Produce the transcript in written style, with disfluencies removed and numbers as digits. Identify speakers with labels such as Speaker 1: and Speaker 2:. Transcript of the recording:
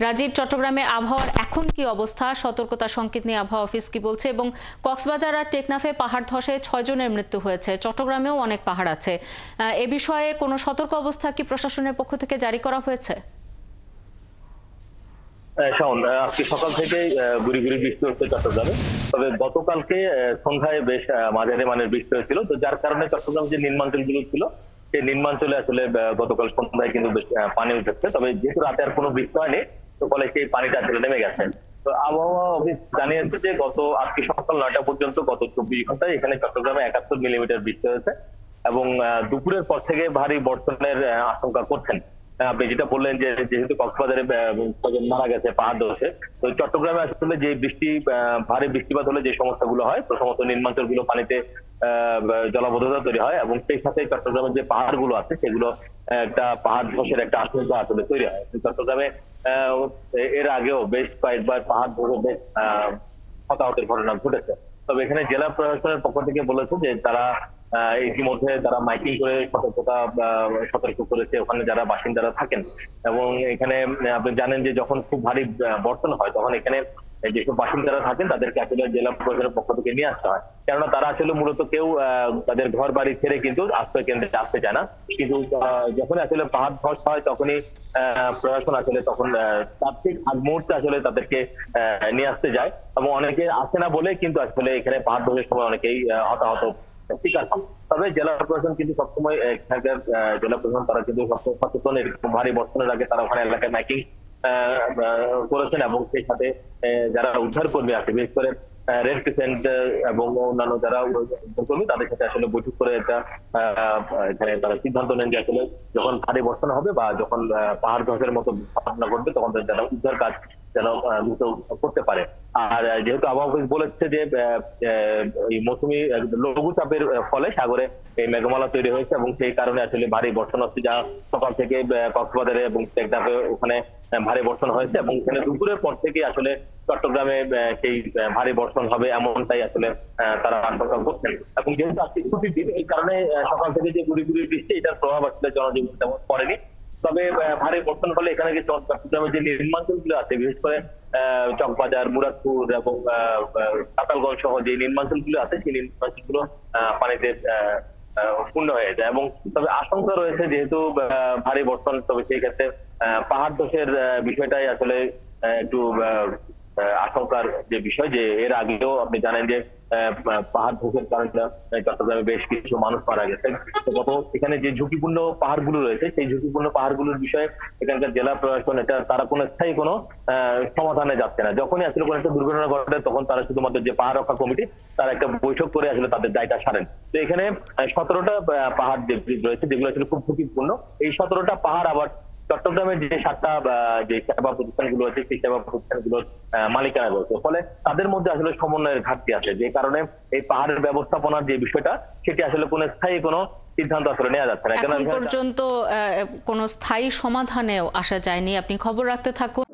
Speaker 1: রাজীব, চট্টগ্রামে আবহাওয়ার এখন কি অবস্থা? সতর্কতা সংকেত নিয়ে আবহাওয়া অফিস কি বলছে? এবং কক্সবাজার আর টেকনাফে পাহাড় ধসে ৬ জনের মৃত্যু হয়েছে। চট্টগ্রামেও অনেক পাহাড় আছে। এ বিষয়ে কোনো সতর্ক অবস্থা কি প্রশাসনের পক্ষ থেকে জারি করা হয়েছে?
Speaker 2: শাওন, আজকে সকাল থেকে গুড়ি গুড়ি বৃষ্টি হচ্ছে চট্টগ্রামে। তবে গতকালকে সন্ধ্যায় বেশ মাঝারি মানের বৃষ্টি হয়েছিল, তো যার কারণে চট্টগ্রাম যে নিম্নাঞ্চলগুলো ছিল সেই নিম্নাঞ্চলে আসলে গতকাল সন্ধ্যায় কিন্তু বেশ পানি উঠেছে। তবে যেহেতু রাতে আর কোনো বৃষ্টি হয়নি, তো ফলে সেই পানিটা আসলে নেমে গেছে। তো আবহাওয়া অফিস জানিয়েছে যে আজকে সকাল ৯টা পর্যন্ত গত ২৪ ঘন্টায় এখানে চট্টগ্রামে ৭১ মিলিমিটার বৃষ্টি হয়েছে এবং দুপুরের পর থেকে ভারী বর্ষণের আশঙ্কা করছেন। আপনি যেটা বললেন যে যেহেতু কক্সবাজারে ছজন মারা গেছে পাহাড় ধসে, তো চট্টগ্রামে আসলে যে ভারী বৃষ্টিপাত হলে যে সমস্যাগুলো হয়, প্রথমত নিম্নাঞ্চল গুলো পানিতে জলাবদ্ধতা তৈরি হয় এবং সেই সাথে চট্টগ্রামের যে পাহাড়গুলো আছে সেগুলো একটা পাহাড় ধসের একটা আশঙ্কা আসলে তৈরি হয়। চট্টগ্রামে এর আগেও বেশ কয়েকবার পাহাড় ধসে বেশ হতাহতের ঘটনা ঘটেছে। তবে এখানে জেলা প্রশাসনের পক্ষ থেকে বলেছে যে তারা ইতিমধ্যে তারা মাইকিং করে সতর্ক করেছে ওখানে যারা বাসিন্দারা থাকেন। এবং এখানে আপনি জানেন যে যখন খুব ভারী বর্ষণ হয় তখন এখানে যেসব বাসিন্দারা থাকেন তাদেরকে আসলে জেলা প্রশাসনের পক্ষ থেকে নিয়ে আসতে হয়, কেননা তারা আসলে মূলত কেউ তাদের ঘর বাড়ি ছেড়ে কিন্তু আশ্রয় কেন্দ্রে আসতে চায় না। কিন্তু যখন আসলে পাহাড় ধস হয় তখনই প্রশাসন আসলে তখন তার ঠিক আগ মুহূর্তে আসলে তাদেরকে নিয়ে আসতে যায় এবং অনেকে আসে না বলে কিন্তু আসলে এখানে পাহাড় ধসের সময় অনেকেই হতাহত শিকার হন। তবে জেলা প্রশাসন কিন্তু সবসময় এখানকার জেলা প্রশাসন তারা কিন্তু সবসময় সচেতন, এরকম ভারী বর্ষণের আগে তারা ওখানে এলাকায় মাইকিং করেছেন এবং সেই সাথে যারা উদ্ধার কর্মী আছে বিশেষ করে রেড ক্রিসেন্ট এবং অন্যান্য যারা কর্মী তাদের সাথে আসলে বৈঠক করে একটা এখানে তারা সিদ্ধান্ত নেন যে আসলে যখন ভারী বর্ষণ হবে বা যখন পাহাড় ধসের মতো ঘটনা ঘটবে তখন যারা উদ্ধার কাজ যেন দ্রুত করতে পারে। আর যেহেতু আবহাওয়া অফিস বলেছে যে এই মৌসুমী লঘুচাপের ফলে সাগরে এই মেঘমালা তৈরি হয়েছে এবং সেই কারণে আসলে ভারী বর্ষণ হচ্ছে, যা সকাল থেকে কক্সবাজারে এবং টেকনাফে ওখানে ভারী বর্ষণ হয়েছে এবং এখানে দুপুরের পর থেকে আসলে চট্টগ্রামে সেই ভারী বর্ষণ হবে এমনটাই আসলে তারা আশঙ্কা করছেন। এবং যেহেতু আজকে ছুটির দিন, এই কারণে সকাল থেকে যে গুড়ি গুড়ি বৃষ্টি এটার প্রভাব আসলে জনজীবন তেমন পড়েনি। তবে ভারী বর্ষণ হলে এখানে যে চট্টগ্রামের যে নির্মাঞ্চল গুলো আছে বিশেষ করে চকবাজার, মুরাদপুর এবং সাতালগঞ্জ সহ যে নির্মাঞ্চল গুলো আছে সেই নির্মাঞ্চল গুলো পানিতে পূর্ণ হয়ে যায়। এবং তবে আশঙ্কা রয়েছে যেহেতু ভারী বর্ষণ, তবে সেই ক্ষেত্রে পাহাড় ধসের বিষয়টাই আসলে একটু আশঙ্কার যে বিষয়, যে এর আগেও আপনি জানেন যে পাহাড় ধসের কারণে চট্টগ্রামে বেশ কিছু মানুষ মারা গেছে। এখানে যে ঝুঁকিপূর্ণ পাহাড়গুলো রয়েছে সেই ঝুঁকিপূর্ণ পাহাড়গুলোর বিষয়ে এখানকার জেলা প্রশাসন তারা কোনো স্থায়ী কোনো সমাধানে যাচ্ছে না। যখনই আসলে কোনো একটা দুর্ঘটনা ঘটে তখন তারা শুধুমাত্র যে পাহাড় রক্ষা কমিটি তারা একটা বৈঠক করে আসলে তাদের দায়টা সারেন। তো এখানে 17টা পাহাড় রয়েছে যেগুলো আসলে খুব ঝুঁকিপূর্ণ। এই 17টা পাহাড় আবার চট্টগ্রামের যে 7টা যে সেবা প্রতিষ্ঠানগুলো আছে সেই সেবা প্রতিষ্ঠানগুলোর মালিকানা রয়েছে, ফলে তাদের মধ্যে আসলে সমন্বয়ের ঘাটতি আছে, যে কারণে এই পাহাড়ের ব্যবস্থাপনার যে বিষয়টা সেটি আসলে কোনো স্থায়ী কোনো সিদ্ধান্ত আসলে নেওয়া যাচ্ছে না।
Speaker 1: এখন পর্যন্ত কোনো স্থায়ী সমাধানেও আসা যায়নি। আপনি খবর রাখতে থাকুন।